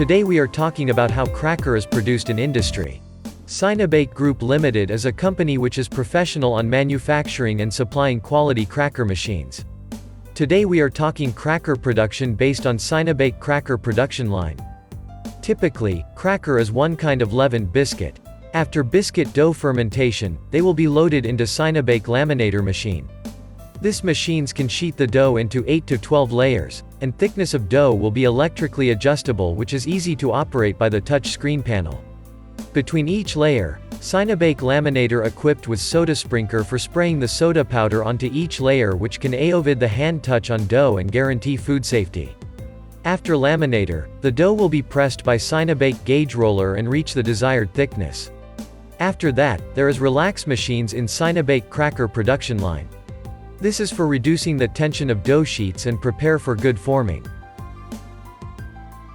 Today we are talking about how cracker is produced in industry. Sinobake Group Limited is a company which is professional on manufacturing and supplying quality cracker machines. Today we are talking cracker production based on Sinobake cracker production line. Typically, cracker is one kind of leavened biscuit. After biscuit dough fermentation, they will be loaded into Sinobake Laminator machine. This machines can sheet the dough into 8 to 12 layers, and thickness of dough will be electrically adjustable, which is easy to operate by the touch screen panel. Between each layer, Sinobake Laminator equipped with soda sprinker for spraying the soda powder onto each layer, which can avoid the hand touch on dough and guarantee food safety. After laminator, the dough will be pressed by Sinobake gauge roller and reach the desired thickness. After that, there is relax machines in Sinobake cracker production line. This is for reducing the tension of dough sheets and prepare for good forming.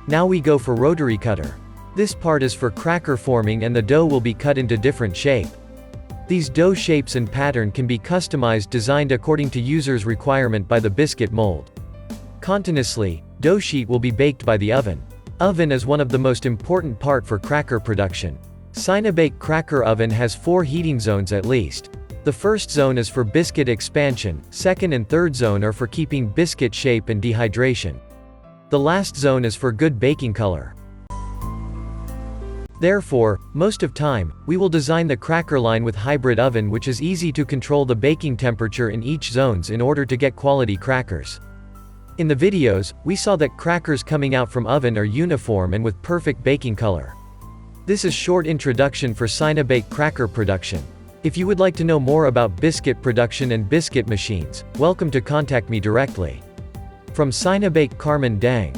Now we go for rotary cutter. This part is for cracker forming and the dough will be cut into different shape. These dough shapes and pattern can be customized, designed according to user's requirement by the biscuit mold. Continuously, dough sheet will be baked by the oven. Oven is one of the most important part for cracker production. Sinobake cracker oven has 4 heating zones at least. The first zone is for biscuit expansion, second and third zone are for keeping biscuit shape and dehydration. The last zone is for good baking color. Therefore, most of time, we will design the cracker line with hybrid oven, which is easy to control the baking temperature in each zones in order to get quality crackers. In the videos, we saw that crackers coming out from oven are uniform and with perfect baking color. This is short introduction for Sinobake cracker production. If you would like to know more about biscuit production and biscuit machines, welcome to contact me directly. From Sinobake Carmen Dang.